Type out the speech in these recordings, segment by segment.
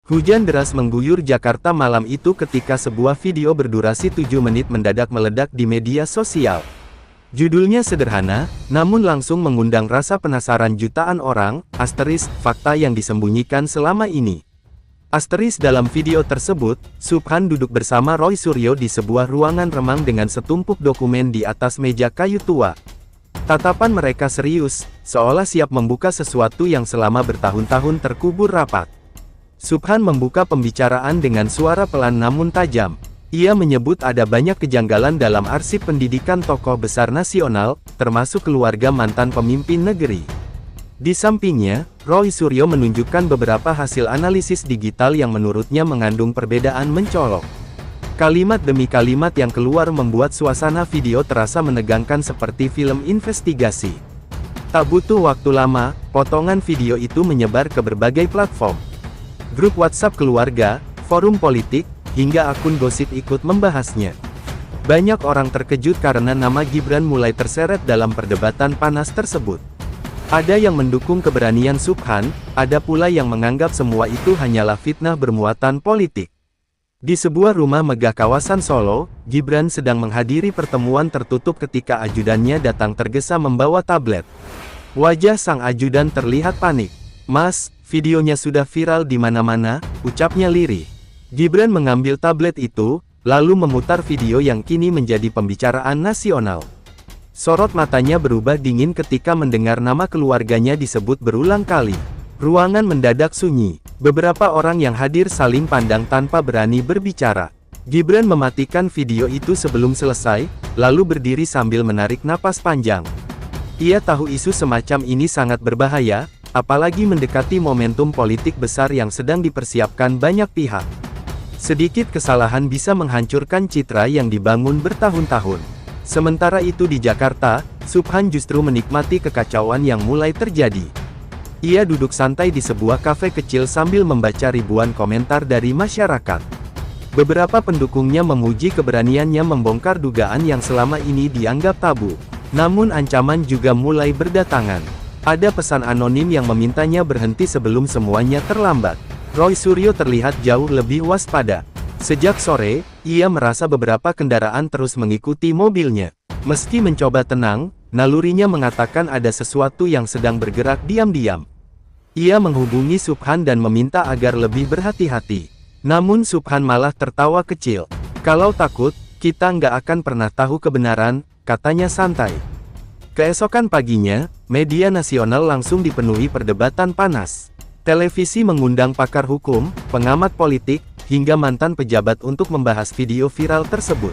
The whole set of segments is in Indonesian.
Hujan deras mengguyur Jakarta malam itu ketika sebuah video berdurasi 7 menit mendadak meledak di media sosial. Judulnya sederhana, namun langsung mengundang rasa penasaran jutaan orang, fakta yang disembunyikan selama ini. Dalam video tersebut, Subhan duduk bersama Roy Suryo di sebuah ruangan remang dengan setumpuk dokumen di atas meja kayu tua. Tatapan mereka serius, seolah siap membuka sesuatu yang selama bertahun-tahun terkubur rapat. Subhan membuka pembicaraan dengan suara pelan namun tajam. Ia menyebut ada banyak kejanggalan dalam arsip pendidikan tokoh besar nasional, termasuk keluarga mantan pemimpin negeri. Di sampingnya, Roy Suryo menunjukkan beberapa hasil analisis digital yang menurutnya mengandung perbedaan mencolok. Kalimat demi kalimat yang keluar membuat suasana video terasa menegangkan seperti film investigasi. Tak butuh waktu lama, potongan video itu menyebar ke berbagai platform. Grup WhatsApp keluarga, forum politik, hingga akun gosip ikut membahasnya. Banyak orang terkejut karena nama Gibran mulai terseret dalam perdebatan panas tersebut. Ada yang mendukung keberanian Subhan, ada pula yang menganggap semua itu hanyalah fitnah bermuatan politik. Di sebuah rumah megah kawasan Solo, Gibran sedang menghadiri pertemuan tertutup ketika ajudannya datang tergesa membawa tablet. Wajah sang ajudan terlihat panik. "Mas, videonya sudah viral di mana-mana," ucapnya lirih. Gibran mengambil tablet itu, lalu memutar video yang kini menjadi pembicaraan nasional. Sorot matanya berubah dingin ketika mendengar nama keluarganya disebut berulang kali. Ruangan mendadak sunyi. Beberapa orang yang hadir saling pandang tanpa berani berbicara. Gibran mematikan video itu sebelum selesai, lalu berdiri sambil menarik napas panjang. Ia tahu isu semacam ini sangat berbahaya, apalagi mendekati momentum politik besar yang sedang dipersiapkan banyak pihak. Sedikit kesalahan bisa menghancurkan citra yang dibangun bertahun-tahun. Sementara itu di Jakarta, Subhan justru menikmati kekacauan yang mulai terjadi. Ia duduk santai di sebuah kafe kecil sambil membaca ribuan komentar dari masyarakat. Beberapa pendukungnya memuji keberaniannya membongkar dugaan yang selama ini dianggap tabu. Namun ancaman juga mulai berdatangan. Ada pesan anonim yang memintanya berhenti sebelum semuanya terlambat. Roy Suryo terlihat jauh lebih waspada. Sejak sore, ia merasa beberapa kendaraan terus mengikuti mobilnya. Meski mencoba tenang, nalurinya mengatakan ada sesuatu yang sedang bergerak diam-diam. Ia menghubungi Subhan dan meminta agar lebih berhati-hati. Namun Subhan malah tertawa kecil. "Kalau takut, kita nggak akan pernah tahu kebenaran," katanya santai. Keesokan paginya, media nasional langsung dipenuhi perdebatan panas. Televisi mengundang pakar hukum, pengamat politik, hingga mantan pejabat untuk membahas video viral tersebut.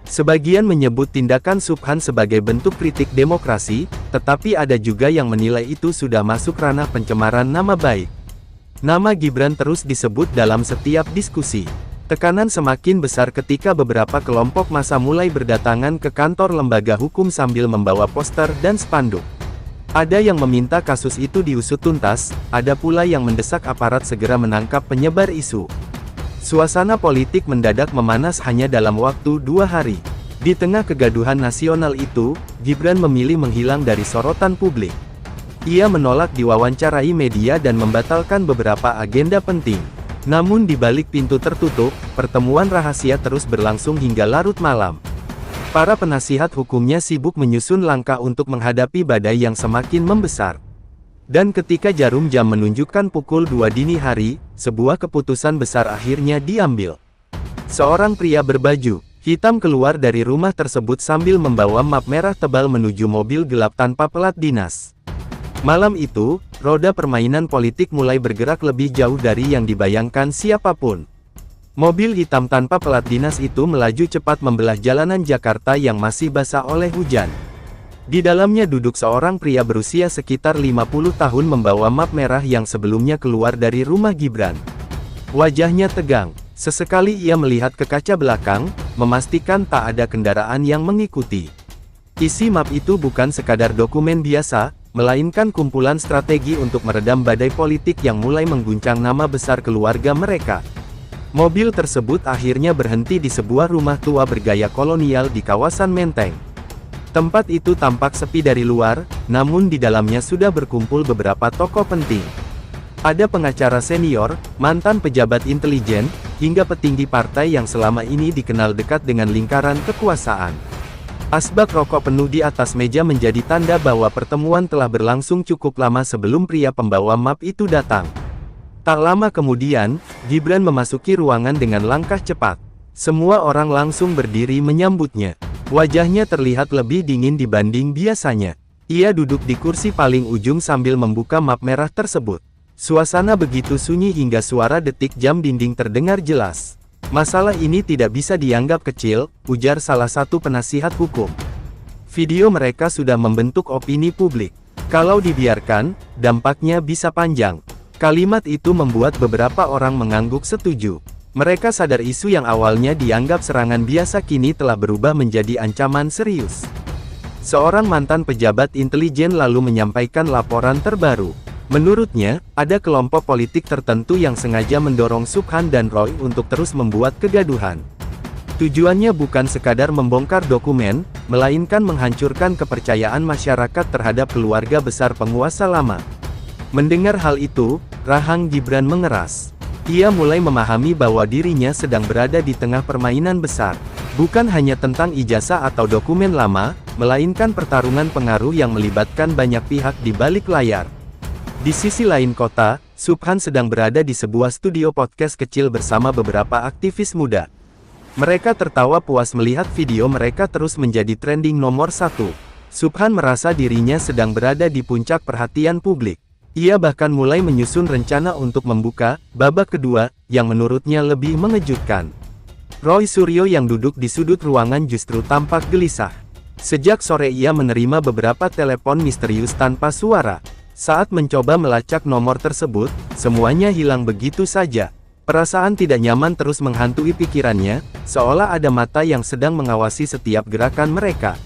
Sebagian menyebut tindakan Subhan sebagai bentuk kritik demokrasi, tetapi ada juga yang menilai itu sudah masuk ranah pencemaran nama baik. Nama Gibran terus disebut dalam setiap diskusi. Tekanan semakin besar ketika beberapa kelompok massa mulai berdatangan ke kantor lembaga hukum sambil membawa poster dan spanduk. Ada yang meminta kasus itu diusut tuntas, ada pula yang mendesak aparat segera menangkap penyebar isu. Suasana politik mendadak memanas hanya dalam waktu 2 hari. Di tengah kegaduhan nasional itu, Gibran memilih menghilang dari sorotan publik. Ia menolak diwawancarai media dan membatalkan beberapa agenda penting. Namun di balik pintu tertutup, pertemuan rahasia terus berlangsung hingga larut malam. Para penasihat hukumnya sibuk menyusun langkah untuk menghadapi badai yang semakin membesar. Dan ketika jarum jam menunjukkan pukul 2 dini hari, sebuah keputusan besar akhirnya diambil. Seorang pria berbaju hitam keluar dari rumah tersebut sambil membawa map merah tebal menuju mobil gelap tanpa plat dinas. Malam itu, roda permainan politik mulai bergerak lebih jauh dari yang dibayangkan siapapun. Mobil hitam tanpa plat dinas itu melaju cepat membelah jalanan Jakarta yang masih basah oleh hujan. Di dalamnya duduk seorang pria berusia sekitar 50 tahun membawa map merah yang sebelumnya keluar dari rumah Gibran. Wajahnya tegang. Sesekali ia melihat ke kaca belakang, memastikan tak ada kendaraan yang mengikuti. Isi map itu bukan sekadar dokumen biasa, melainkan kumpulan strategi untuk meredam badai politik yang mulai mengguncang nama besar keluarga mereka. Mobil tersebut akhirnya berhenti di sebuah rumah tua bergaya kolonial di kawasan Menteng. Tempat itu tampak sepi dari luar, namun di dalamnya sudah berkumpul beberapa tokoh penting. Ada pengacara senior, mantan pejabat intelijen, hingga petinggi partai yang selama ini dikenal dekat dengan lingkaran kekuasaan. Asbak rokok penuh di atas meja menjadi tanda bahwa pertemuan telah berlangsung cukup lama sebelum pria pembawa map itu datang. Tak lama kemudian, Gibran memasuki ruangan dengan langkah cepat. Semua orang langsung berdiri menyambutnya. Wajahnya terlihat lebih dingin dibanding biasanya. Ia duduk di kursi paling ujung sambil membuka map merah tersebut. Suasana begitu sunyi hingga suara detik jam dinding terdengar jelas. Masalah ini tidak bisa dianggap kecil, ujar salah satu penasihat hukum. Video mereka sudah membentuk opini publik. Kalau dibiarkan, dampaknya bisa panjang. Kalimat itu membuat beberapa orang mengangguk setuju. Mereka sadar isu yang awalnya dianggap serangan biasa kini telah berubah menjadi ancaman serius. Seorang mantan pejabat intelijen lalu menyampaikan laporan terbaru. Menurutnya, ada kelompok politik tertentu yang sengaja mendorong Subhan dan Roy untuk terus membuat kegaduhan. Tujuannya bukan sekadar membongkar dokumen, melainkan menghancurkan kepercayaan masyarakat terhadap keluarga besar penguasa lama. Mendengar hal itu, rahang Gibran mengeras. Ia mulai memahami bahwa dirinya sedang berada di tengah permainan besar. Bukan hanya tentang ijazah atau dokumen lama, melainkan pertarungan pengaruh yang melibatkan banyak pihak di balik layar. Di sisi lain kota, Subhan sedang berada di sebuah studio podcast kecil bersama beberapa aktivis muda. Mereka tertawa puas melihat video mereka terus menjadi trending nomor 1. Subhan merasa dirinya sedang berada di puncak perhatian publik. Ia bahkan mulai menyusun rencana untuk membuka babak kedua, yang menurutnya lebih mengejutkan. Roy Suryo yang duduk di sudut ruangan justru tampak gelisah. Sejak sore ia menerima beberapa telepon misterius tanpa suara. Saat mencoba melacak nomor tersebut, semuanya hilang begitu saja. Perasaan tidak nyaman terus menghantui pikirannya, seolah ada mata yang sedang mengawasi setiap gerakan mereka.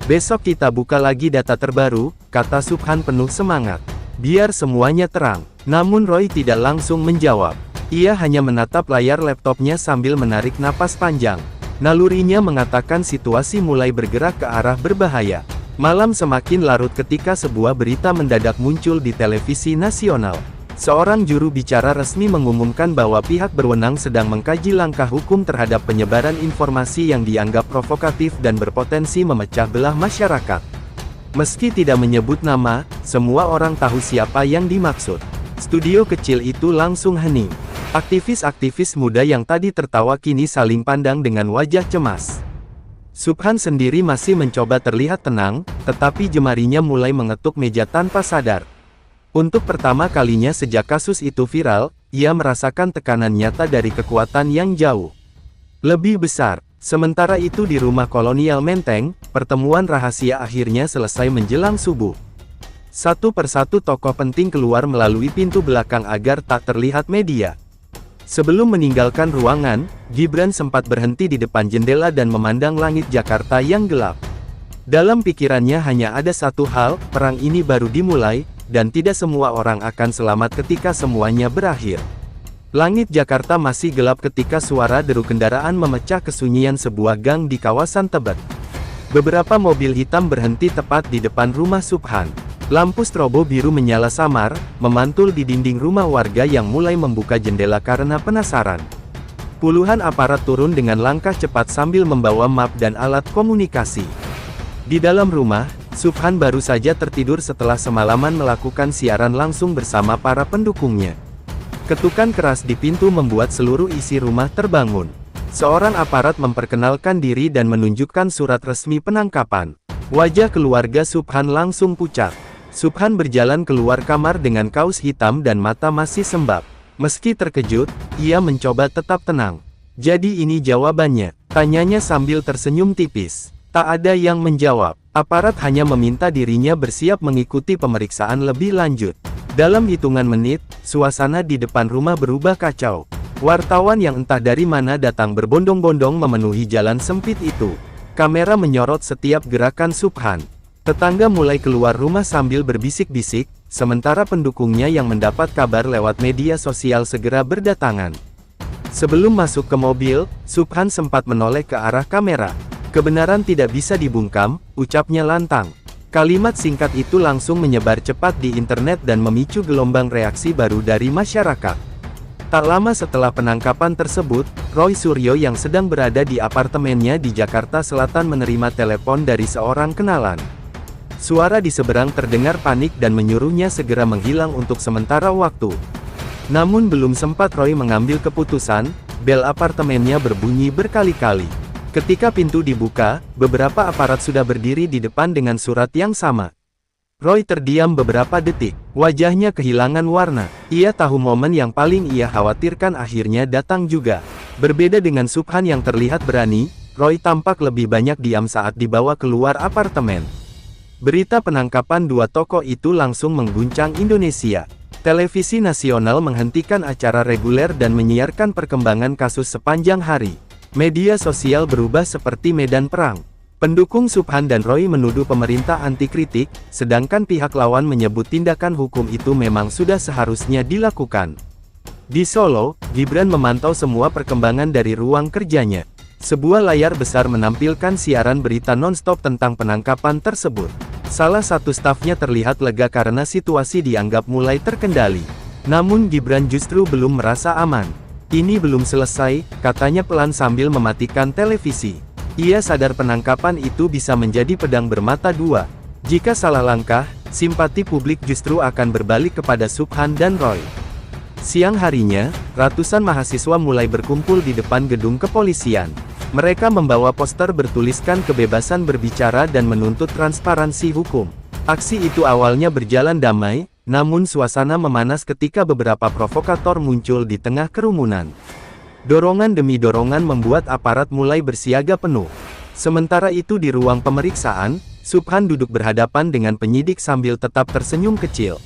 Besok kita buka lagi data terbaru, kata Subhan penuh semangat. Biar semuanya terang. Namun Roy tidak langsung menjawab. Ia hanya menatap layar laptopnya sambil menarik napas panjang. Nalurinya mengatakan situasi mulai bergerak ke arah berbahaya. Malam semakin larut ketika sebuah berita mendadak muncul di televisi nasional. Seorang juru bicara resmi mengumumkan bahwa pihak berwenang sedang mengkaji langkah hukum terhadap penyebaran informasi yang dianggap provokatif dan berpotensi memecah belah masyarakat. Meski tidak menyebut nama, semua orang tahu siapa yang dimaksud. Studio kecil itu langsung hening. Aktivis-aktivis muda yang tadi tertawa kini saling pandang dengan wajah cemas. Subhan sendiri masih mencoba terlihat tenang, tetapi jemarinya mulai mengetuk meja tanpa sadar. Untuk pertama kalinya sejak kasus itu viral, ia merasakan tekanan nyata dari kekuatan yang jauh lebih besar. Sementara itu di rumah kolonial Menteng, pertemuan rahasia akhirnya selesai menjelang subuh. Satu persatu tokoh penting keluar melalui pintu belakang agar tak terlihat media. Sebelum meninggalkan ruangan, Gibran sempat berhenti di depan jendela dan memandang langit Jakarta yang gelap. Dalam pikirannya hanya ada satu hal, perang ini baru dimulai, dan tidak semua orang akan selamat ketika semuanya berakhir. Langit Jakarta masih gelap ketika suara deru kendaraan memecah kesunyian sebuah gang di kawasan Tebet. Beberapa mobil hitam berhenti tepat di depan rumah Subhan. Lampu strobo biru menyala samar, memantul di dinding rumah warga yang mulai membuka jendela karena penasaran. Puluhan aparat turun dengan langkah cepat sambil membawa map dan alat komunikasi. Di dalam rumah, Subhan baru saja tertidur setelah semalaman melakukan siaran langsung bersama para pendukungnya. Ketukan keras di pintu membuat seluruh isi rumah terbangun. Seorang aparat memperkenalkan diri dan menunjukkan surat resmi penangkapan. Wajah keluarga Subhan langsung pucat. Subhan berjalan keluar kamar dengan kaos hitam dan mata masih sembab. Meski terkejut, ia mencoba tetap tenang. Jadi ini jawabannya, tanyanya sambil tersenyum tipis. Tak ada yang menjawab. Aparat hanya meminta dirinya bersiap mengikuti pemeriksaan lebih lanjut. Dalam hitungan menit, suasana di depan rumah berubah kacau. Wartawan yang entah dari mana datang berbondong-bondong memenuhi jalan sempit itu. Kamera menyorot setiap gerakan Subhan. Tetangga mulai keluar rumah sambil berbisik-bisik, sementara pendukungnya yang mendapat kabar lewat media sosial segera berdatangan. Sebelum masuk ke mobil, Subhan sempat menoleh ke arah kamera. Kebenaran tidak bisa dibungkam, ucapnya lantang. Kalimat singkat itu langsung menyebar cepat di internet dan memicu gelombang reaksi baru dari masyarakat. Tak lama setelah penangkapan tersebut, Roy Suryo yang sedang berada di apartemennya di Jakarta Selatan menerima telepon dari seorang kenalan. Suara di seberang terdengar panik dan menyuruhnya segera menghilang untuk sementara waktu. Namun belum sempat Roy mengambil keputusan, bel apartemennya berbunyi berkali-kali. Ketika pintu dibuka, beberapa aparat sudah berdiri di depan dengan surat yang sama. Roy terdiam beberapa detik, wajahnya kehilangan warna. Ia tahu momen yang paling ia khawatirkan akhirnya datang juga. Berbeda dengan Subhan yang terlihat berani, Roy tampak lebih banyak diam saat dibawa keluar apartemen. Berita penangkapan dua tokoh itu langsung mengguncang Indonesia. Televisi nasional menghentikan acara reguler dan menyiarkan perkembangan kasus sepanjang hari. Media sosial berubah seperti medan perang. Pendukung Subhan dan Roy menuduh pemerintah anti kritik, sedangkan pihak lawan menyebut tindakan hukum itu memang sudah seharusnya dilakukan. Di Solo, Gibran memantau semua perkembangan dari ruang kerjanya. Sebuah layar besar menampilkan siaran berita non-stop tentang penangkapan tersebut. Salah satu stafnya terlihat lega karena situasi dianggap mulai terkendali. Namun Gibran justru belum merasa aman. Ini belum selesai, katanya pelan sambil mematikan televisi. Ia sadar penangkapan itu bisa menjadi pedang bermata dua. Jika salah langkah, simpati publik justru akan berbalik kepada Subhan dan Roy. Siang harinya, ratusan mahasiswa mulai berkumpul di depan gedung kepolisian. Mereka membawa poster bertuliskan kebebasan berbicara dan menuntut transparansi hukum. Aksi itu awalnya berjalan damai, namun suasana memanas ketika beberapa provokator muncul di tengah kerumunan. Dorongan demi dorongan membuat aparat mulai bersiaga penuh. Sementara itu di ruang pemeriksaan, Subhan duduk berhadapan dengan penyidik sambil tetap tersenyum kecil.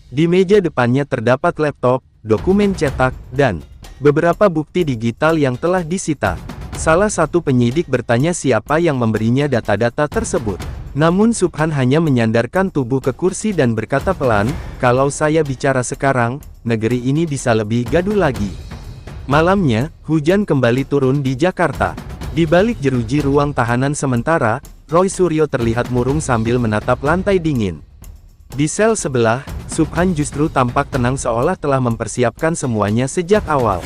Di meja depannya terdapat laptop, dokumen cetak, dan beberapa bukti digital yang telah disita. Salah satu penyidik bertanya siapa yang memberinya data-data tersebut. Namun Subhan hanya menyandarkan tubuh ke kursi dan berkata pelan, "Kalau saya bicara sekarang, negeri ini bisa lebih gaduh lagi." Malamnya, hujan kembali turun di Jakarta. Di balik jeruji ruang tahanan sementara, Roy Suryo terlihat murung sambil menatap lantai dingin. Di sel sebelah, Subhan justru tampak tenang seolah telah mempersiapkan semuanya sejak awal.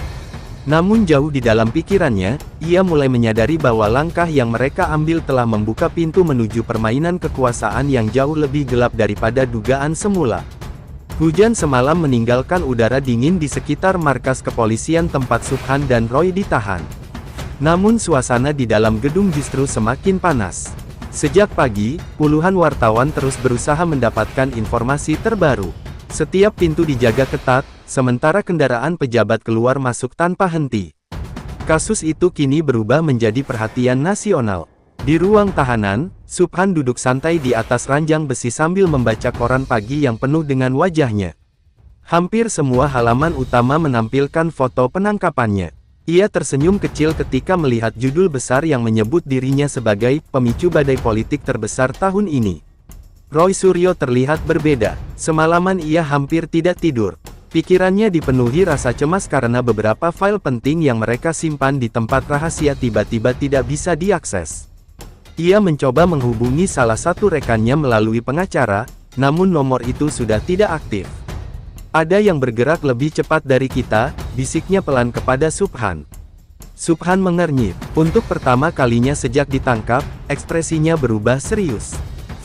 Namun jauh di dalam pikirannya, ia mulai menyadari bahwa langkah yang mereka ambil telah membuka pintu menuju permainan kekuasaan yang jauh lebih gelap daripada dugaan semula. Hujan semalam meninggalkan udara dingin di sekitar markas kepolisian tempat Subhan dan Roy ditahan. Namun suasana di dalam gedung justru semakin panas. Sejak pagi, puluhan wartawan terus berusaha mendapatkan informasi terbaru. Setiap pintu dijaga ketat, sementara kendaraan pejabat keluar masuk tanpa henti. Kasus itu kini berubah menjadi perhatian nasional. Di ruang tahanan, Subhan duduk santai di atas ranjang besi sambil membaca koran pagi yang penuh dengan wajahnya. Hampir semua halaman utama menampilkan foto penangkapannya. Ia tersenyum kecil ketika melihat judul besar yang menyebut dirinya sebagai pemicu badai politik terbesar tahun ini. Roy Suryo terlihat berbeda. Semalaman ia hampir tidak tidur. Pikirannya dipenuhi rasa cemas karena beberapa file penting yang mereka simpan di tempat rahasia tiba-tiba tidak bisa diakses. Ia mencoba menghubungi salah satu rekannya melalui pengacara, namun nomor itu sudah tidak aktif. "Ada yang bergerak lebih cepat dari kita," bisiknya pelan kepada Subhan. Subhan mengernyit. Untuk pertama kalinya sejak ditangkap, ekspresinya berubah serius.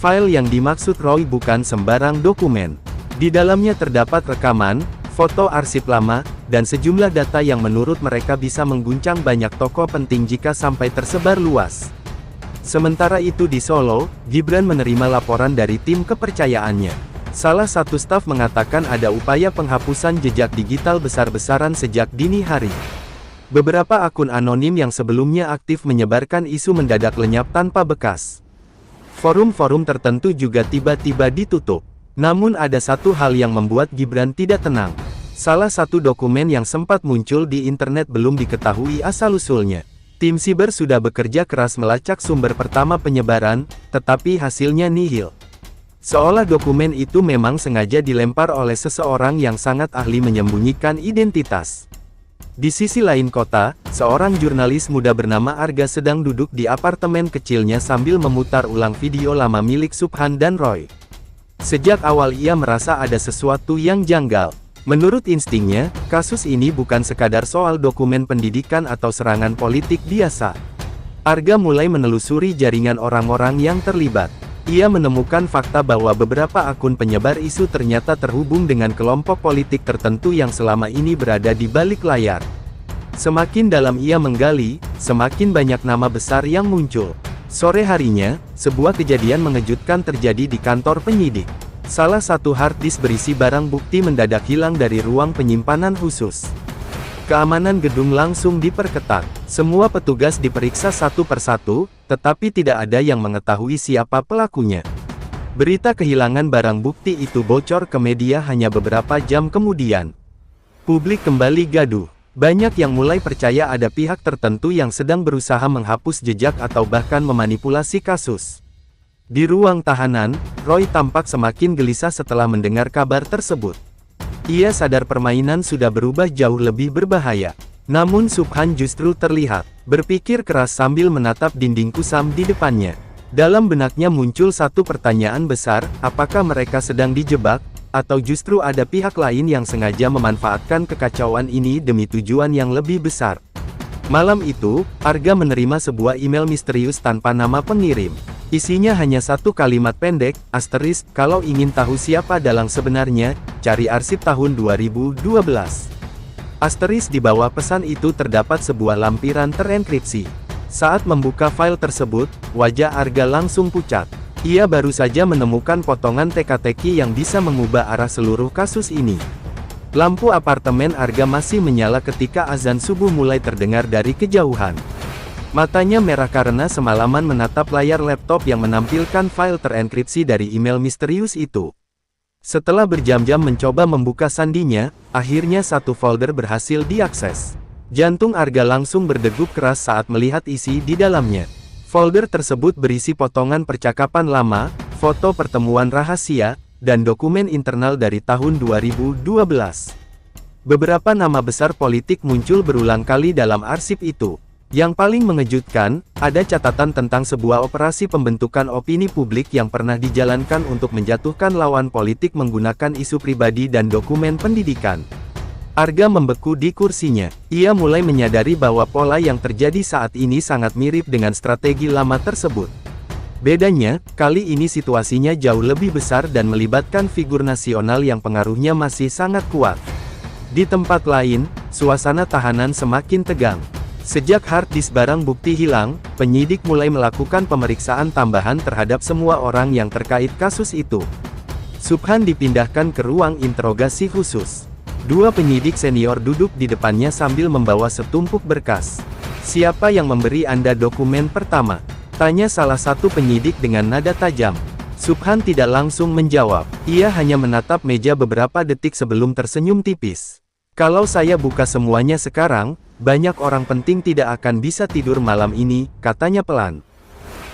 File yang dimaksud Roy bukan sembarang dokumen. Di dalamnya terdapat rekaman, foto arsip lama, dan sejumlah data yang menurut mereka bisa mengguncang banyak tokoh penting jika sampai tersebar luas. Sementara itu di Solo, Gibran menerima laporan dari tim kepercayaannya. Salah satu staf mengatakan ada upaya penghapusan jejak digital besar-besaran sejak dini hari. Beberapa akun anonim yang sebelumnya aktif menyebarkan isu mendadak lenyap tanpa bekas. Forum-forum tertentu juga tiba-tiba ditutup. Namun ada satu hal yang membuat Gibran tidak tenang. Salah satu dokumen yang sempat muncul di internet belum diketahui asal-usulnya. Tim siber sudah bekerja keras melacak sumber pertama penyebaran, tetapi hasilnya nihil. Seolah dokumen itu memang sengaja dilempar oleh seseorang yang sangat ahli menyembunyikan identitas. Di sisi lain kota, seorang jurnalis muda bernama Arga sedang duduk di apartemen kecilnya sambil memutar ulang video lama milik Subhan dan Roy. Sejak awal ia merasa ada sesuatu yang janggal. Menurut instingnya, kasus ini bukan sekadar soal dokumen pendidikan atau serangan politik biasa. Arga mulai menelusuri jaringan orang-orang yang terlibat. Ia menemukan fakta bahwa beberapa akun penyebar isu ternyata terhubung dengan kelompok politik tertentu yang selama ini berada di balik layar. Semakin dalam ia menggali, semakin banyak nama besar yang muncul. Sore harinya, sebuah kejadian mengejutkan terjadi di kantor penyidik. Salah satu hard disk berisi barang bukti mendadak hilang dari ruang penyimpanan khusus. Keamanan gedung langsung diperketat. Semua petugas diperiksa satu persatu, tetapi tidak ada yang mengetahui siapa pelakunya. Berita kehilangan barang bukti itu bocor ke media hanya beberapa jam kemudian. Publik kembali gaduh. Banyak yang mulai percaya ada pihak tertentu yang sedang berusaha menghapus jejak atau bahkan memanipulasi kasus. Di ruang tahanan, Roy tampak semakin gelisah setelah mendengar kabar tersebut. Ia sadar permainan sudah berubah jauh lebih berbahaya. Namun Subhan justru terlihat berpikir keras sambil menatap dinding kusam di depannya. Dalam benaknya muncul satu pertanyaan besar, apakah mereka sedang dijebak, atau justru ada pihak lain yang sengaja memanfaatkan kekacauan ini demi tujuan yang lebih besar. Malam itu, Arga menerima sebuah email misterius tanpa nama pengirim. Isinya hanya satu kalimat pendek, asterisk, kalau ingin tahu siapa dalang sebenarnya, cari arsip tahun 2012. Asterisk di bawah pesan itu terdapat sebuah lampiran terenkripsi. Saat membuka file tersebut, wajah Arga langsung pucat. Ia baru saja menemukan potongan teka-teki yang bisa mengubah arah seluruh kasus ini. Lampu apartemen Arga masih menyala ketika azan subuh mulai terdengar dari kejauhan. Matanya merah karena semalaman menatap layar laptop yang menampilkan file terenkripsi dari email misterius itu. Setelah berjam-jam mencoba membuka sandinya, akhirnya satu folder berhasil diakses. Jantung Arga langsung berdegup keras saat melihat isi di dalamnya. Folder tersebut berisi potongan percakapan lama, foto pertemuan rahasia, dan dokumen internal dari tahun 2012. Beberapa nama besar politik muncul berulang kali dalam arsip itu. Yang paling mengejutkan, ada catatan tentang sebuah operasi pembentukan opini publik yang pernah dijalankan untuk menjatuhkan lawan politik menggunakan isu pribadi dan dokumen pendidikan. Arga membeku di kursinya. Ia mulai menyadari bahwa pola yang terjadi saat ini sangat mirip dengan strategi lama tersebut. Bedanya, kali ini situasinya jauh lebih besar dan melibatkan figur nasional yang pengaruhnya masih sangat kuat. Di tempat lain, suasana tahanan semakin tegang. Sejak hard disk barang bukti hilang, penyidik mulai melakukan pemeriksaan tambahan terhadap semua orang yang terkait kasus itu. Subhan dipindahkan ke ruang interogasi khusus. Dua penyidik senior duduk di depannya sambil membawa setumpuk berkas. "Siapa yang memberi Anda dokumen pertama?" tanya salah satu penyidik dengan nada tajam. Subhan tidak langsung menjawab. Ia hanya menatap meja beberapa detik sebelum tersenyum tipis. "Kalau saya buka semuanya sekarang, banyak orang penting tidak akan bisa tidur malam ini," katanya pelan.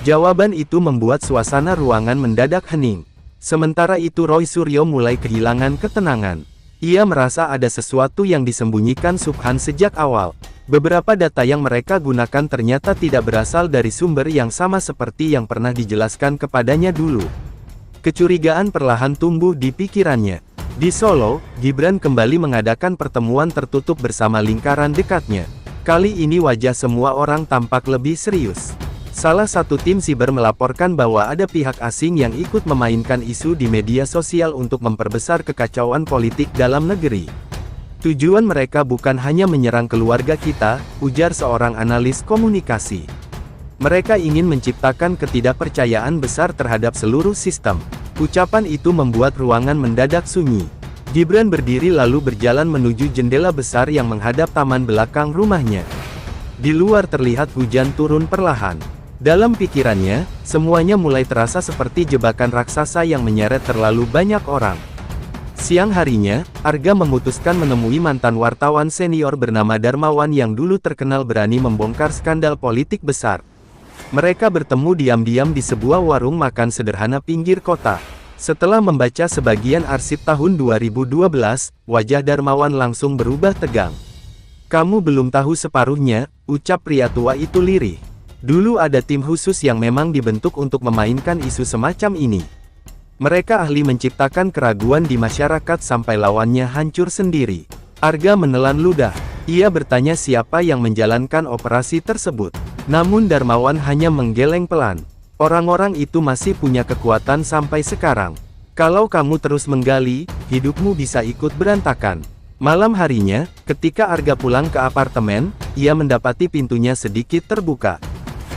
Jawaban itu membuat suasana ruangan mendadak hening. Sementara itu Roy Suryo mulai kehilangan ketenangan. Ia merasa ada sesuatu yang disembunyikan Subhan sejak awal. Beberapa data yang mereka gunakan ternyata tidak berasal dari sumber yang sama seperti yang pernah dijelaskan kepadanya dulu. Kecurigaan perlahan tumbuh di pikirannya. Di Solo, Gibran kembali mengadakan pertemuan tertutup bersama lingkaran dekatnya. Kali ini wajah semua orang tampak lebih serius. Salah satu tim siber melaporkan bahwa ada pihak asing yang ikut memainkan isu di media sosial untuk memperbesar kekacauan politik dalam negeri. "Tujuan mereka bukan hanya menyerang keluarga kita," ujar seorang analis komunikasi. "Mereka ingin menciptakan ketidakpercayaan besar terhadap seluruh sistem." Ucapan itu membuat ruangan mendadak sunyi. Gibran berdiri lalu berjalan menuju jendela besar yang menghadap taman belakang rumahnya. Di luar terlihat hujan turun perlahan. Dalam pikirannya, semuanya mulai terasa seperti jebakan raksasa yang menyeret terlalu banyak orang. Siang harinya, Arga memutuskan menemui mantan wartawan senior bernama Darmawan yang dulu terkenal berani membongkar skandal politik besar. Mereka bertemu diam-diam di sebuah warung makan sederhana pinggir kota. Setelah membaca sebagian arsip tahun 2012, wajah Darmawan langsung berubah tegang. Kamu belum tahu separuhnya, ucap pria tua itu lirih. Dulu ada tim khusus yang memang dibentuk untuk memainkan isu semacam ini. Mereka ahli menciptakan keraguan di masyarakat sampai lawannya hancur sendiri. Arga menelan ludah. Ia bertanya siapa yang menjalankan operasi tersebut. Namun Darmawan hanya menggeleng pelan. Orang-orang itu masih punya kekuatan sampai sekarang. Kalau kamu terus menggali, hidupmu bisa ikut berantakan. Malam harinya, ketika Arga pulang ke apartemen, ia mendapati pintunya sedikit terbuka.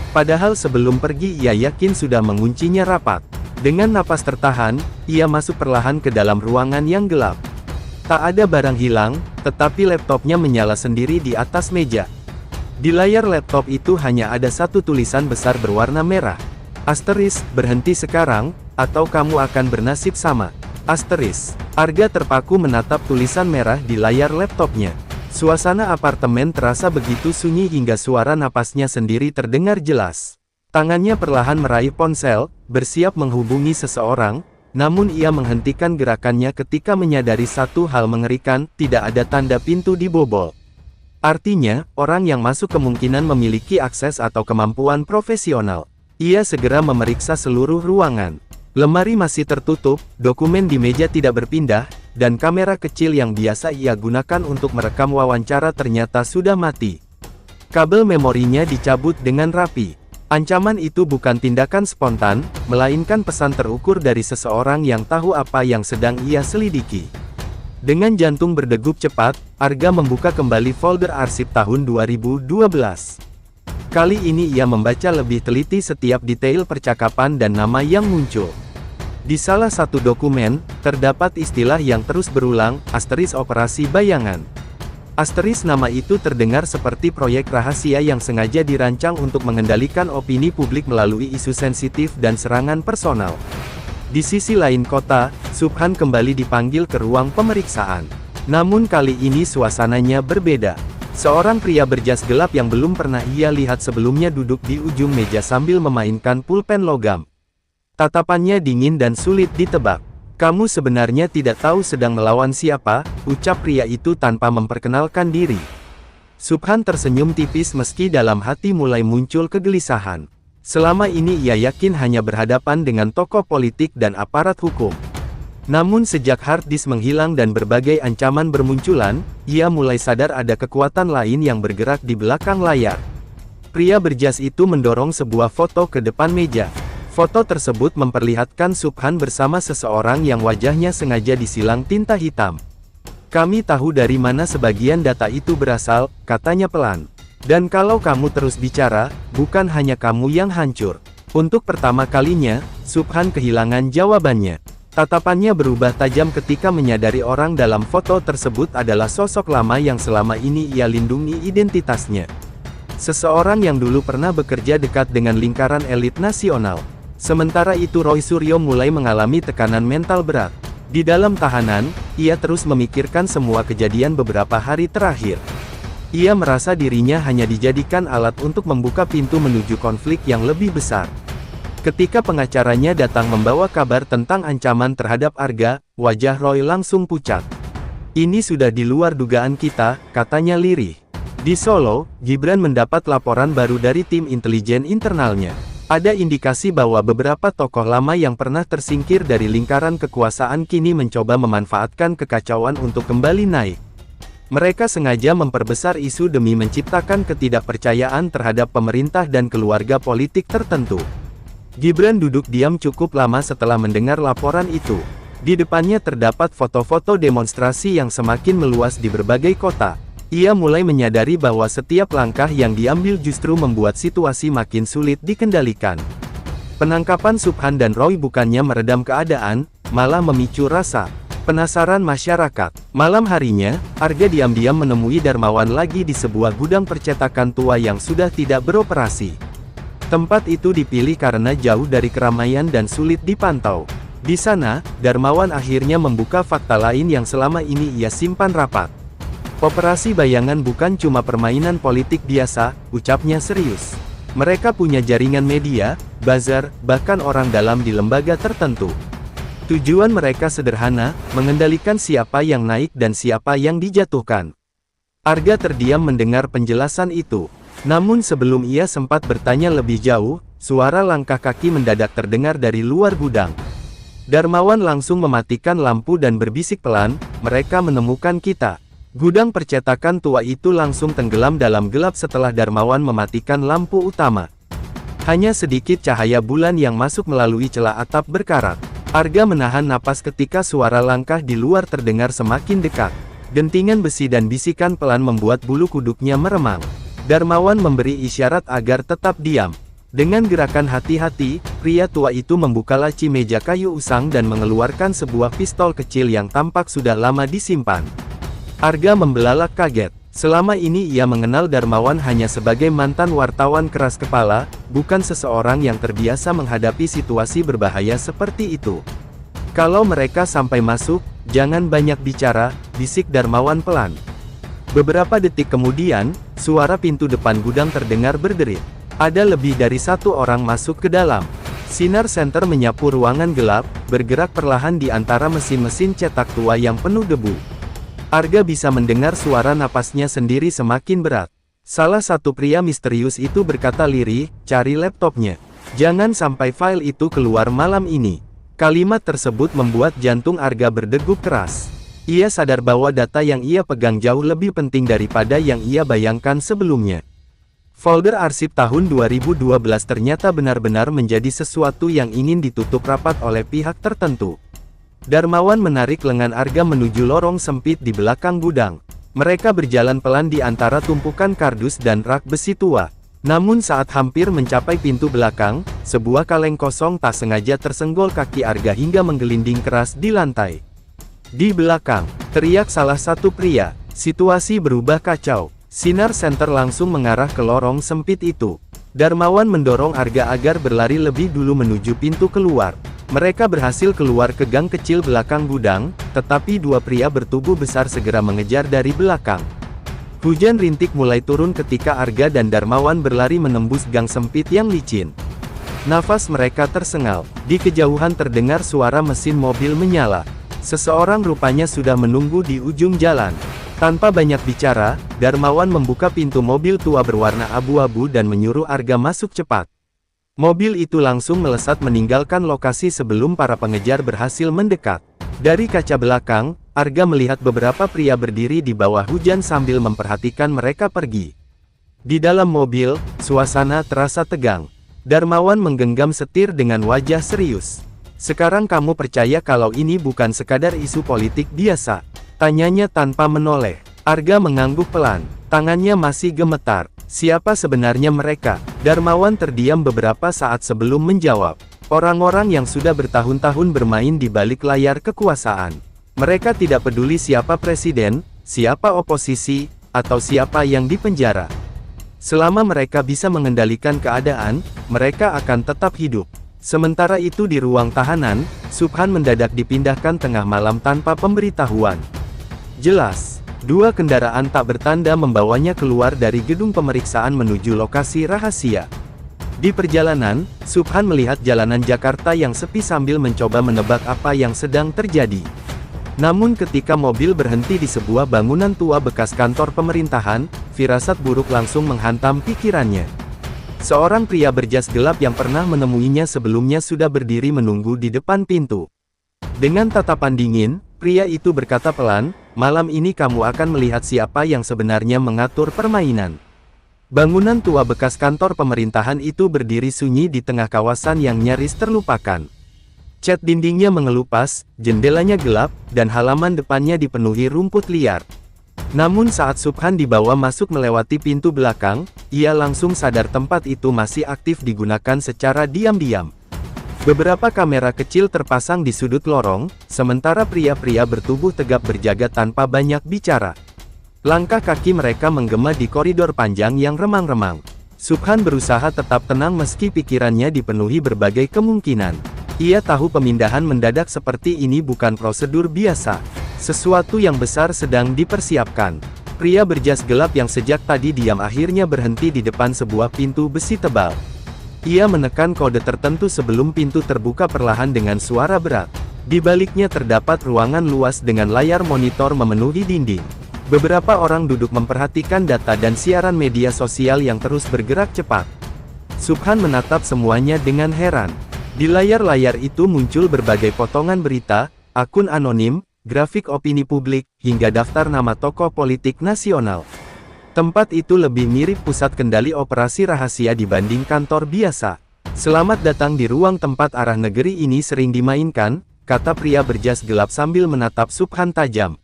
Padahal sebelum pergi ia yakin sudah menguncinya rapat. Dengan napas tertahan, ia masuk perlahan ke dalam ruangan yang gelap. Tak ada barang hilang, tetapi laptopnya menyala sendiri di atas meja. Di layar laptop itu hanya ada satu tulisan besar berwarna merah. Asteris, berhenti sekarang, atau kamu akan bernasib sama. Asteris. Arga terpaku menatap tulisan merah di layar laptopnya. Suasana apartemen terasa begitu sunyi hingga suara napasnya sendiri terdengar jelas. Tangannya perlahan meraih ponsel, bersiap menghubungi seseorang, namun ia menghentikan gerakannya ketika menyadari satu hal mengerikan, tidak ada tanda pintu dibobol. Artinya, orang yang masuk kemungkinan memiliki akses atau kemampuan profesional. Ia segera memeriksa seluruh ruangan. Lemari masih tertutup, dokumen di meja tidak berpindah, dan kamera kecil yang biasa ia gunakan untuk merekam wawancara ternyata sudah mati. Kabel memorinya dicabut dengan rapi. Ancaman itu bukan tindakan spontan, melainkan pesan terukur dari seseorang yang tahu apa yang sedang ia selidiki. Dengan jantung berdegup cepat, Arga membuka kembali folder arsip tahun 2012. Kali ini ia membaca lebih teliti setiap detail percakapan dan nama yang muncul. Di salah satu dokumen, terdapat istilah yang terus berulang, asteris operasi bayangan. Asteris nama itu terdengar seperti proyek rahasia yang sengaja dirancang untuk mengendalikan opini publik melalui isu sensitif dan serangan personal. Di sisi lain kota, Subhan kembali dipanggil ke ruang pemeriksaan. Namun kali ini suasananya berbeda. Seorang pria berjas gelap yang belum pernah ia lihat sebelumnya duduk di ujung meja sambil memainkan pulpen logam. Tatapannya dingin dan sulit ditebak. Kamu sebenarnya tidak tahu sedang melawan siapa, ucap pria itu tanpa memperkenalkan diri. Subhan tersenyum tipis meski dalam hati mulai muncul kegelisahan. Selama ini ia yakin hanya berhadapan dengan tokoh politik dan aparat hukum. Namun sejak hard disk menghilang dan berbagai ancaman bermunculan, ia mulai sadar ada kekuatan lain yang bergerak di belakang layar. Pria berjas itu mendorong sebuah foto ke depan meja. Foto tersebut memperlihatkan Subhan bersama seseorang yang wajahnya sengaja disilang tinta hitam. Kami tahu dari mana sebagian data itu berasal, katanya pelan. Dan kalau kamu terus bicara, bukan hanya kamu yang hancur. Untuk pertama kalinya, Subhan kehilangan jawabannya. Tatapannya berubah tajam ketika menyadari orang dalam foto tersebut adalah sosok lama yang selama ini ia lindungi identitasnya. Seseorang yang dulu pernah bekerja dekat dengan lingkaran elit nasional. Sementara itu Roy Suryo mulai mengalami tekanan mental berat. Di dalam tahanan, ia terus memikirkan semua kejadian beberapa hari terakhir. Ia merasa dirinya hanya dijadikan alat untuk membuka pintu menuju konflik yang lebih besar. Ketika pengacaranya datang membawa kabar tentang ancaman terhadap Arga, wajah Roy langsung pucat. Ini sudah di luar dugaan kita, katanya lirih. Di Solo, Gibran mendapat laporan baru dari tim intelijen internalnya. Ada indikasi bahwa beberapa tokoh lama yang pernah tersingkir dari lingkaran kekuasaan kini mencoba memanfaatkan kekacauan untuk kembali naik. Mereka sengaja memperbesar isu demi menciptakan ketidakpercayaan terhadap pemerintah dan keluarga politik tertentu. Gibran duduk diam cukup lama setelah mendengar laporan itu. Di depannya terdapat foto-foto demonstrasi yang semakin meluas di berbagai kota. Ia mulai menyadari bahwa setiap langkah yang diambil justru membuat situasi makin sulit dikendalikan. Penangkapan Subhan dan Roy bukannya meredam keadaan, malah memicu rasa penasaran masyarakat. Malam harinya, Arga diam-diam menemui Darmawan lagi di sebuah gudang percetakan tua yang sudah tidak beroperasi. Tempat itu dipilih karena jauh dari keramaian dan sulit dipantau. Di sana, Darmawan akhirnya membuka fakta lain yang selama ini ia simpan rapat. Operasi bayangan bukan cuma permainan politik biasa, ucapnya serius. Mereka punya jaringan media, buzzer, bahkan orang dalam di lembaga tertentu. Tujuan mereka sederhana, mengendalikan siapa yang naik dan siapa yang dijatuhkan. Arga terdiam mendengar penjelasan itu. Namun sebelum ia sempat bertanya lebih jauh, suara langkah kaki mendadak terdengar dari luar gudang. Darmawan langsung mematikan lampu dan berbisik pelan, "Mereka menemukan kita." Gudang percetakan tua itu langsung tenggelam dalam gelap setelah Darmawan mematikan lampu utama. Hanya sedikit cahaya bulan yang masuk melalui celah atap berkarat. Arga menahan napas ketika suara langkah di luar terdengar semakin dekat. Dentingan besi dan bisikan pelan membuat bulu kuduknya meremang. Darmawan memberi isyarat agar tetap diam. Dengan gerakan hati-hati, pria tua itu membuka laci meja kayu usang dan mengeluarkan sebuah pistol kecil yang tampak sudah lama disimpan. Arga membelalak kaget. Selama ini ia mengenal Darmawan hanya sebagai mantan wartawan keras kepala, bukan seseorang yang terbiasa menghadapi situasi berbahaya seperti itu. "Kalau mereka sampai masuk, jangan banyak bicara," bisik Darmawan pelan. Beberapa detik kemudian, suara pintu depan gudang terdengar berderit. Ada lebih dari satu orang masuk ke dalam. Sinar senter menyapu ruangan gelap, bergerak perlahan di antara mesin-mesin cetak tua yang penuh debu. Arga bisa mendengar suara napasnya sendiri semakin berat. Salah satu pria misterius itu berkata lirih, "Cari laptopnya. Jangan sampai file itu keluar malam ini." Kalimat tersebut membuat jantung Arga berdegup keras. Ia sadar bahwa data yang ia pegang jauh lebih penting daripada yang ia bayangkan sebelumnya. Folder arsip tahun 2012 ternyata benar-benar menjadi sesuatu yang ingin ditutup rapat oleh pihak tertentu. Darmawan menarik lengan Arga menuju lorong sempit di belakang gudang. Mereka berjalan pelan di antara tumpukan kardus dan rak besi tua. Namun saat hampir mencapai pintu belakang, sebuah kaleng kosong tak sengaja tersenggol kaki Arga hingga menggelinding keras di lantai. "Di belakang!" teriak salah satu pria. Situasi berubah kacau. Sinar senter langsung mengarah ke lorong sempit itu. Darmawan mendorong Arga agar berlari lebih dulu menuju pintu keluar. Mereka berhasil keluar ke gang kecil belakang gudang, tetapi dua pria bertubuh besar segera mengejar dari belakang. Hujan rintik mulai turun ketika Arga dan Darmawan berlari menembus gang sempit yang licin. Nafas mereka tersengal. Di kejauhan terdengar suara mesin mobil menyala. Seseorang rupanya sudah menunggu di ujung jalan. Tanpa banyak bicara, Darmawan membuka pintu mobil tua berwarna abu-abu dan menyuruh Arga masuk cepat. Mobil itu langsung melesat meninggalkan lokasi sebelum para pengejar berhasil mendekat. Dari kaca belakang, Arga melihat beberapa pria berdiri di bawah hujan sambil memperhatikan mereka pergi. Di dalam mobil, suasana terasa tegang. Darmawan menggenggam setir dengan wajah serius. "Sekarang kamu percaya kalau ini bukan sekadar isu politik biasa?" tanyanya tanpa menoleh. Arga mengangguk pelan. Tangannya masih gemetar. Siapa sebenarnya mereka? Darmawan terdiam beberapa saat sebelum menjawab. Orang-orang yang sudah bertahun-tahun bermain di balik layar kekuasaan. Mereka tidak peduli siapa presiden, siapa oposisi, atau siapa yang dipenjara. Selama mereka bisa mengendalikan keadaan, mereka akan tetap hidup. Sementara itu di ruang tahanan, Subhan mendadak dipindahkan tengah malam tanpa pemberitahuan. Jelas, dua kendaraan tak bertanda membawanya keluar dari gedung pemeriksaan menuju lokasi rahasia. Di perjalanan, Subhan melihat jalanan Jakarta yang sepi sambil mencoba menebak apa yang sedang terjadi. Namun ketika mobil berhenti di sebuah bangunan tua bekas kantor pemerintahan, firasat buruk langsung menghantam pikirannya. Seorang pria berjas gelap yang pernah menemuinya sebelumnya sudah berdiri menunggu di depan pintu. Dengan tatapan dingin, pria itu berkata pelan, "Malam ini kamu akan melihat siapa yang sebenarnya mengatur permainan." Bangunan tua bekas kantor pemerintahan itu berdiri sunyi di tengah kawasan yang nyaris terlupakan. Cat dindingnya mengelupas, jendelanya gelap, dan halaman depannya dipenuhi rumput liar. Namun saat Subhan dibawa masuk melewati pintu belakang, ia langsung sadar tempat itu masih aktif digunakan secara diam-diam. Beberapa kamera kecil terpasang di sudut lorong, sementara pria-pria bertubuh tegap berjaga tanpa banyak bicara. Langkah kaki mereka menggema di koridor panjang yang remang-remang. Subhan berusaha tetap tenang meski pikirannya dipenuhi berbagai kemungkinan. Ia tahu pemindahan mendadak seperti ini bukan prosedur biasa. Sesuatu yang besar sedang dipersiapkan. Pria berjas gelap yang sejak tadi diam akhirnya berhenti di depan sebuah pintu besi tebal. Ia menekan kode tertentu sebelum pintu terbuka perlahan dengan suara berat. Di baliknya terdapat ruangan luas dengan layar monitor memenuhi dinding. Beberapa orang duduk memperhatikan data dan siaran media sosial yang terus bergerak cepat. Subhan menatap semuanya dengan heran. Di layar-layar itu muncul berbagai potongan berita, akun anonim, grafik opini publik, hingga daftar nama tokoh politik nasional. Tempat itu lebih mirip pusat kendali operasi rahasia dibanding kantor biasa. "Selamat datang di ruang tempat arah negeri ini sering dimainkan," kata pria berjas gelap sambil menatap Subhan tajam.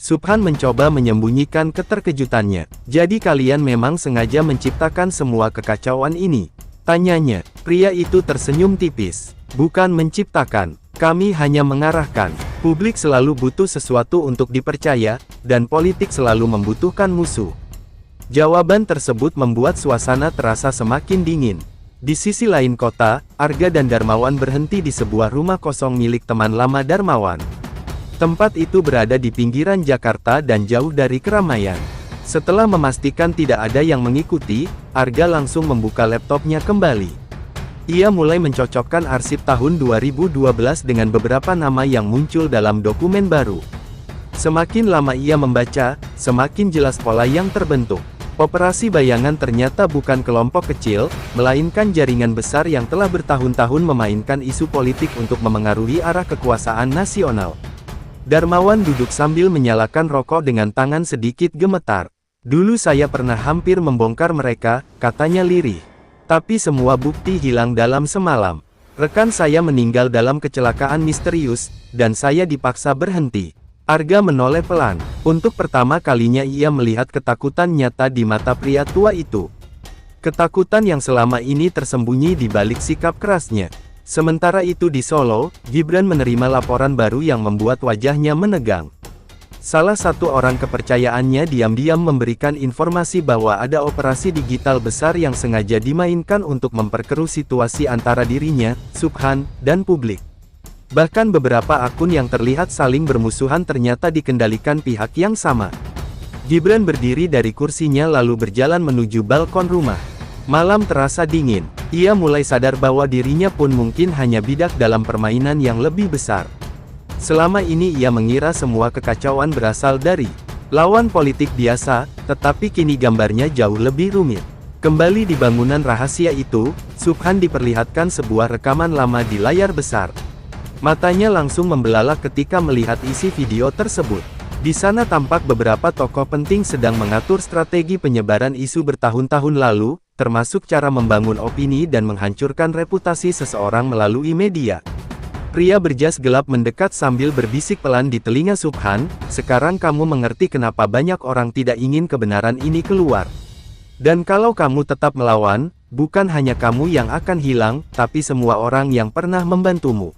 Subhan mencoba menyembunyikan keterkejutannya. "Jadi kalian memang sengaja menciptakan semua kekacauan ini?" tanyanya. Pria itu tersenyum tipis. "Bukan menciptakan, kami hanya mengarahkan. Publik selalu butuh sesuatu untuk dipercaya, dan politik selalu membutuhkan musuh." Jawaban tersebut membuat suasana terasa semakin dingin. Di sisi lain kota, Arga dan Darmawan berhenti di sebuah rumah kosong milik teman lama Darmawan. Tempat itu berada di pinggiran Jakarta dan jauh dari keramaian. Setelah memastikan tidak ada yang mengikuti, Arga langsung membuka laptopnya kembali. Ia mulai mencocokkan arsip tahun 2012 dengan beberapa nama yang muncul dalam dokumen baru. Semakin lama ia membaca, semakin jelas pola yang terbentuk. Operasi bayangan ternyata bukan kelompok kecil, melainkan jaringan besar yang telah bertahun-tahun memainkan isu politik untuk memengaruhi arah kekuasaan nasional. Darmawan duduk sambil menyalakan rokok dengan tangan sedikit gemetar. "Dulu saya pernah hampir membongkar mereka," katanya lirih. "Tapi semua bukti hilang dalam semalam. Rekan saya meninggal dalam kecelakaan misterius, dan saya dipaksa berhenti." Arga menoleh pelan. Untuk pertama kalinya ia melihat ketakutan nyata di mata pria tua itu. Ketakutan yang selama ini tersembunyi di balik sikap kerasnya. Sementara itu di Solo, Gibran menerima laporan baru yang membuat wajahnya menegang. Salah satu orang kepercayaannya diam-diam memberikan informasi bahwa ada operasi digital besar yang sengaja dimainkan untuk memperkeruh situasi antara dirinya, Subhan, dan publik. Bahkan beberapa akun yang terlihat saling bermusuhan ternyata dikendalikan pihak yang sama. Gibran berdiri dari kursinya lalu berjalan menuju balkon rumah. Malam terasa dingin. Ia mulai sadar bahwa dirinya pun mungkin hanya bidak dalam permainan yang lebih besar. Selama ini ia mengira semua kekacauan berasal dari lawan politik biasa, tetapi kini gambarnya jauh lebih rumit. Kembali di bangunan rahasia itu, Subhan diperlihatkan sebuah rekaman lama di layar besar. Matanya langsung membelalak ketika melihat isi video tersebut. Di sana tampak beberapa tokoh penting sedang mengatur strategi penyebaran isu bertahun-tahun lalu, termasuk cara membangun opini dan menghancurkan reputasi seseorang melalui media. Pria berjas gelap mendekat sambil berbisik pelan di telinga Subhan, "Sekarang kamu mengerti kenapa banyak orang tidak ingin kebenaran ini keluar. Dan kalau kamu tetap melawan, bukan hanya kamu yang akan hilang, tapi semua orang yang pernah membantumu."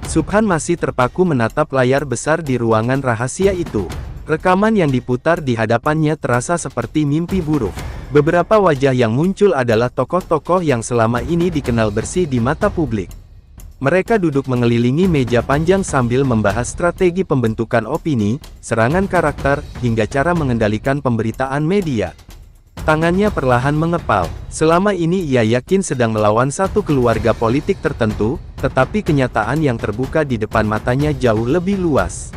Subhan masih terpaku menatap layar besar di ruangan rahasia itu. Rekaman yang diputar di hadapannya terasa seperti mimpi buruk. Beberapa wajah yang muncul adalah tokoh-tokoh yang selama ini dikenal bersih di mata publik. Mereka duduk mengelilingi meja panjang sambil membahas strategi pembentukan opini, serangan karakter, hingga cara mengendalikan pemberitaan media. Tangannya perlahan mengepal. Selama ini ia yakin sedang melawan satu keluarga politik tertentu, tetapi kenyataan yang terbuka di depan matanya jauh lebih luas.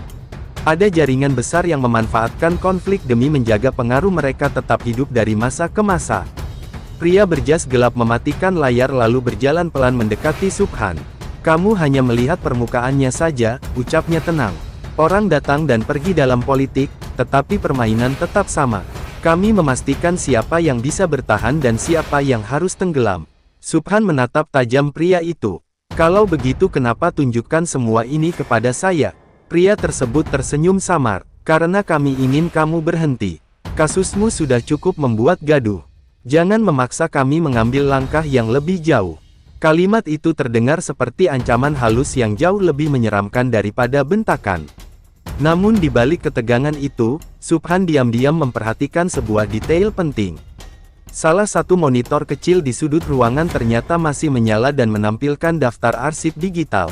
Ada jaringan besar yang memanfaatkan konflik demi menjaga pengaruh mereka tetap hidup dari masa ke masa. Pria berjas gelap mematikan layar lalu berjalan pelan mendekati Subhan. "Kamu hanya melihat permukaannya saja," ucapnya tenang. "Orang datang dan pergi dalam politik, tetapi permainan tetap sama. Kami memastikan siapa yang bisa bertahan dan siapa yang harus tenggelam." Subhan menatap tajam pria itu. "Kalau begitu kenapa tunjukkan semua ini kepada saya?" Pria tersebut tersenyum samar. "Karena kami ingin kamu berhenti. Kasusmu sudah cukup membuat gaduh. Jangan memaksa kami mengambil langkah yang lebih jauh." Kalimat itu terdengar seperti ancaman halus yang jauh lebih menyeramkan daripada bentakan. Namun di balik ketegangan itu, Subhan diam-diam memperhatikan sebuah detail penting. Salah satu monitor kecil di sudut ruangan ternyata masih menyala dan menampilkan daftar arsip digital.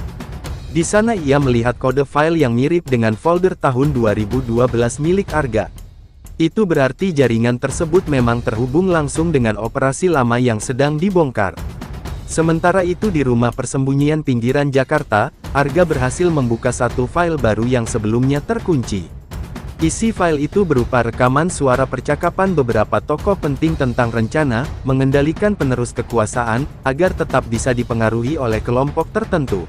Di sana ia melihat kode file yang mirip dengan folder tahun 2012 milik Arga. Itu berarti jaringan tersebut memang terhubung langsung dengan operasi lama yang sedang dibongkar. Sementara itu di rumah persembunyian pinggiran Jakarta, Arga berhasil membuka satu file baru yang sebelumnya terkunci. Isi file itu berupa rekaman suara percakapan beberapa tokoh penting tentang rencana mengendalikan penerus kekuasaan, agar tetap bisa dipengaruhi oleh kelompok tertentu.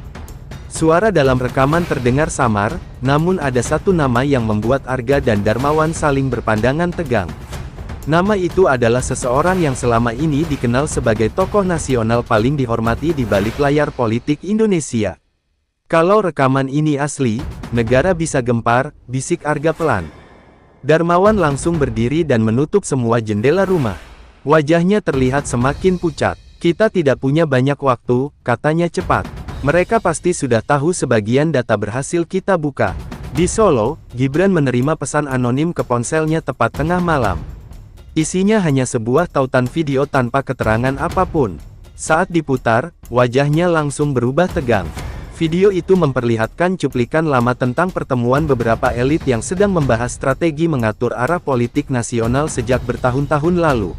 Suara dalam rekaman terdengar samar, namun ada satu nama yang membuat Arga dan Darmawan saling berpandangan tegang. Nama itu adalah seseorang yang selama ini dikenal sebagai tokoh nasional paling dihormati di balik layar politik Indonesia. Kalau rekaman ini asli, negara bisa gempar, bisik Arga pelan. Darmawan langsung berdiri dan menutup semua jendela rumah. Wajahnya terlihat semakin pucat. Kita tidak punya banyak waktu, katanya cepat. Mereka pasti sudah tahu sebagian data berhasil kita buka. Di Solo, Gibran menerima pesan anonim ke ponselnya tepat tengah malam. Isinya hanya sebuah tautan video tanpa keterangan apapun. Saat diputar, wajahnya langsung berubah tegang. Video itu memperlihatkan cuplikan lama tentang pertemuan beberapa elit yang sedang membahas strategi mengatur arah politik nasional sejak bertahun-tahun lalu.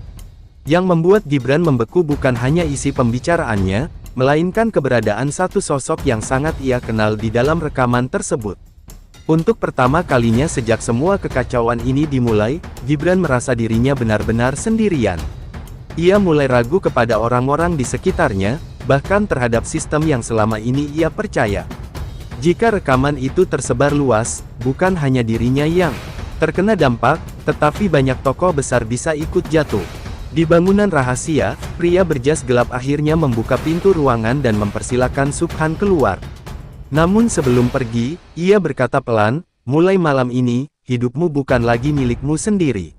Yang membuat Gibran membeku bukan hanya isi pembicaraannya, melainkan keberadaan satu sosok yang sangat ia kenal di dalam rekaman tersebut. Untuk pertama kalinya sejak semua kekacauan ini dimulai, Gibran merasa dirinya benar-benar sendirian. Ia mulai ragu kepada orang-orang di sekitarnya, bahkan terhadap sistem yang selama ini ia percaya. Jika rekaman itu tersebar luas, bukan hanya dirinya yang terkena dampak, tetapi banyak tokoh besar bisa ikut jatuh. Di bangunan rahasia, pria berjas gelap akhirnya membuka pintu ruangan dan mempersilakan Subhan keluar. Namun sebelum pergi, ia berkata pelan, "Mulai malam ini, hidupmu bukan lagi milikmu sendiri."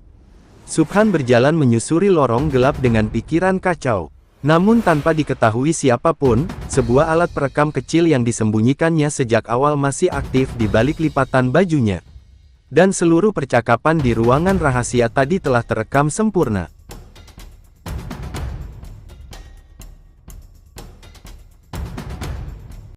Subhan berjalan menyusuri lorong gelap dengan pikiran kacau. Namun tanpa diketahui siapapun, sebuah alat perekam kecil yang disembunyikannya sejak awal masih aktif di balik lipatan bajunya. Dan seluruh percakapan di ruangan rahasia tadi telah terekam sempurna.